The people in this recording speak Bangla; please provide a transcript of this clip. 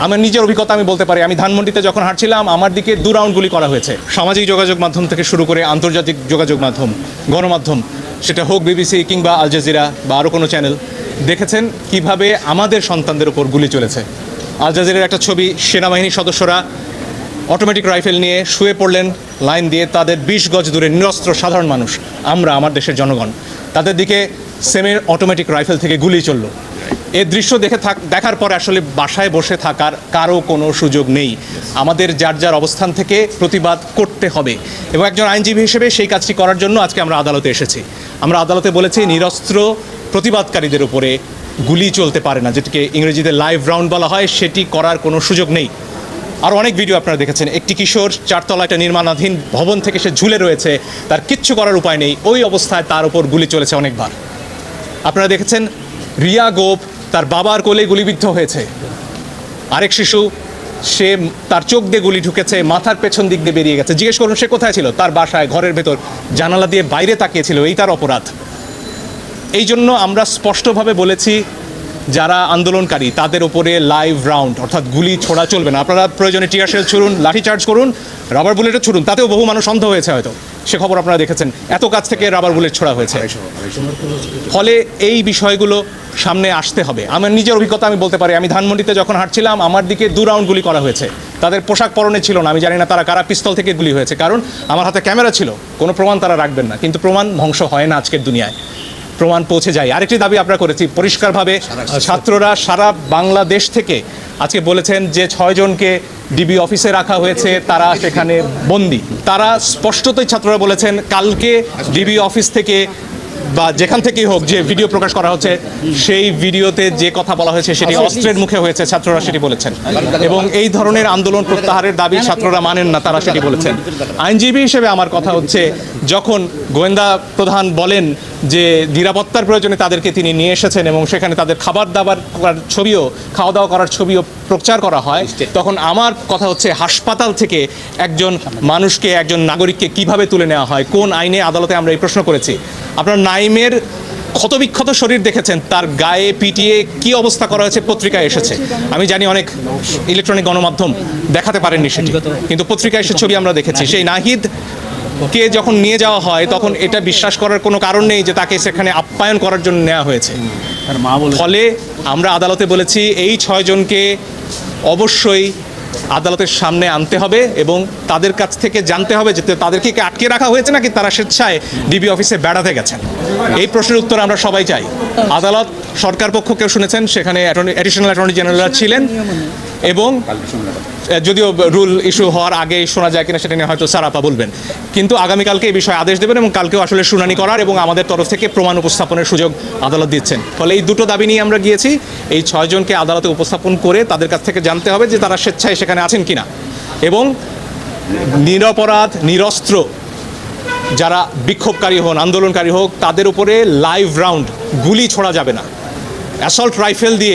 আমার নিজের অভিজ্ঞতা আমি বলতে পারি, আমি ধানমন্ডিতে যখন হাঁটছিলাম আমার দিকে 2 রাউন্ড গুলি করা হয়েছে। সামাজিক যোগাযোগ মাধ্যম থেকে শুরু করে আন্তর্জাতিক যোগাযোগ মাধ্যম, গণমাধ্যম, সেটা হোক বিবিসি কিংবা আল জাজিরা বা আরও কোনো চ্যানেল, দেখেছেন কিভাবে আমাদের সন্তানদের উপর গুলি চলেছে। আল জাজিরার একটা ছবি, সেনাবাহিনীর সদস্যরা অটোমেটিক রাইফেল নিয়ে শুয়ে পড়লেন লাইন দিয়ে, তাদের 20 গজ দূরে নিরস্ত্র সাধারণ মানুষ, আমরা, আমার দেশের জনগণ, তাদের দিকে সেমি অটোমেটিক রাইফেল থেকে গুলি চলল। এই দৃশ্য দেখার পরে আসলে বাসায় বসে থাকার কারো কোনো সুযোগ নেই। আমাদের যার যার অবস্থান থেকে প্রতিবাদ করতে হবে এবং একজন আইনজীবী হিসেবে সেই কাজটি করার জন্য আজকে আমরা আদালতে এসেছি। আমরা আদালতে বলেছি নিরস্ত্র প্রতিবাদকারীদের উপরে গুলি চলতে পারে না, যেটিকে ইংরেজিতে লাইভ রাউন্ড বলা হয়, সেটি করার কোনো সুযোগ নেই। আর অনেক ভিডিও আপনারা দেখেছেন, একটি কিশোর 4 তলা একটা নির্মাণাধীন ভবন থেকে সে ঝুলে রয়েছে, তার কিচ্ছু করার উপায় নেই, ওই অবস্থায় তার উপর গুলি চলেছে অনেকবার। আপনারা দেখেছেন রিয়া গোপ তার বাবার কোলে গুলিবিদ্ধ হয়েছে, আরেক শিশু সে তার চোখ দিয়ে গুলি ঢুকেছে, মাথার পেছন দিক দিয়ে বেরিয়ে গেছে। জিজ্ঞেস করুন সে কোথায় ছিল? তার বাসায়, ঘরের ভেতর, জানালা দিয়ে বাইরে তাকিয়েছিল, এই তার অপরাধ। এই জন্য আমরা স্পষ্টভাবে বলেছি যারা আন্দোলনকারী তাদের উপরে লাইভ রাউন্ড অর্থাৎ গুলি ছোড়া চলবে না। আপনারা প্রয়োজনে টিয়ার শেল ছুড়ুন, লাঠিচার্জ করুন, রাবার বুলেটও ছুড়ুন, তাতেও বহু মানুষ অন্ধ হয়েছে হয়তো, সে খবর আপনারা দেখেছেন, এত কাছ থেকে রাবার বুলেট ছোড়া হয়েছে। ফলে এই বিষয়গুলো সামনে আসতে হবে। আমার নিজের অভিজ্ঞতা আমি বলতে পারি, আমি ধানমন্ডিতে যখন হাঁটছিলাম আমার দিকে 2 রাউন্ড গুলি করা হয়েছে। তাদের পোশাক পরনে ছিল না, আমি জানি না তারা কারা পিস্তল থেকে গুলি হয়েছে, কারণ আমার হাতে ক্যামেরা ছিল, কোনো প্রমাণ তারা রাখবেন না, কিন্তু প্রমাণ ধ্বংস হয় না আজকের দুনিয়ায়, প্রমাণ পৌঁছে যায়। আরেকটি দাবি আমরা করেছি পরিষ্কারভাবে, ছাত্ররা সারা বাংলাদেশ থেকে আজকে বলেছেন যে 6 জনকে ডিবি অফিসে রাখা হয়েছে, তারা সেখানে বন্দী। তারা স্পষ্টতই ছাত্ররা বলেছেন কালকে ডিবি অফিস থেকে বা যেখান থেকেই হোক যে ভিডিও প্রকাশ করা হচ্ছে, সেই ভিডিওতে যে কথা বলা হয়েছে সেটি অস্ত্রের মুখে হয়েছে, ছাত্ররা সেটি বলেছেন। এবং এই ধরনের আন্দোলন প্রত্যাহারের দাবি ছাত্ররা মানেন না, তারা সেটি বলেছেন। আইনজীবী হিসেবে আমার কথা হচ্ছে, যখন গোয়েন্দা প্রধান বলেন যে নিরাপত্তার প্রয়োজনে তাদেরকে তিনি নিয়ে এসেছেন এবং সেখানে তাদের খাবার দাবার করার ছবিও, খাওয়া দাওয়া করার ছবিও প্রচার করা হয়, তখন আমার কথা হচ্ছে হাসপাতাল থেকে একজন মানুষকে, একজন নাগরিককে কিভাবে তুলে নেওয়া হয়, কোন আইনে? আদালতে আমরা এই প্রশ্ন করেছি। আপনার নাইমের ক্ষতবিক্ষত শরীর দেখেছেন, তার গায়ে পিটিয়ে কি অবস্থা করা হয়েছে পত্রিকায় এসেছে। আমি জানি অনেক ইলেকট্রনিক গণমাধ্যম দেখাতে পারেননি সেটি, কিন্তু পত্রিকায় এসে ছবি আমরা দেখেছি। সেই নাহিদ কে যখন নিয়ে যাওয়া হয় তখন এটা বিশ্বাস করার কোনো কারণ নেই যে তাকে সেখানে আপ্যায়ন করার জন্য নেওয়া হয়েছে। ফলে আমরা আদালতে বলেছি এই 6 জনকে অবশ্যই আদালতের সামনে আনতে হবে এবং তাদের কাছ থেকে জানতে হবে যে তাদেরকে আটকে রাখা হয়েছে নাকি তারা স্বেচ্ছায় ডিবি অফিসে বেড়াতে গেছেন। এই প্রশ্নের উত্তর আমরা সবাই চাই। আদালত সরকার পক্ষকেও শুনেছেন, সেখানে অ্যাডিশনাল অ্যাটর্নি জেনারেল ছিলেন এবং যদিও রুল ইস্যু হওয়ার আগেই শোনা যায় কিনা সেটা নিয়ে হয়তো সারাপা বলবেন, কিন্তু আগামীকালকে এই বিষয়ে আদেশ দেবেন এবং কালকেও আসলে শুনানি করার এবং আমাদের তরফ থেকে প্রমাণ উপস্থাপনের সুযোগ আদালত দিচ্ছেন। ফলে এই দুটো দাবি নিয়ে আমরা গিয়েছি। এই 6 জনকে আদালতে উপস্থাপন করে তাদের কাছ থেকে জানতে হবে যে তারা স্বেচ্ছায় সেখানে আছেন কিনা এবং নিরপরাধ, নিরস্ত্র যারা বিক্ষোভকারী হন, আন্দোলনকারী হোক, তাদের উপরে লাইভ রাউন্ড গুলি ছোড়া যাবে না। অ্যাসল্ট রাইফেল দিয়ে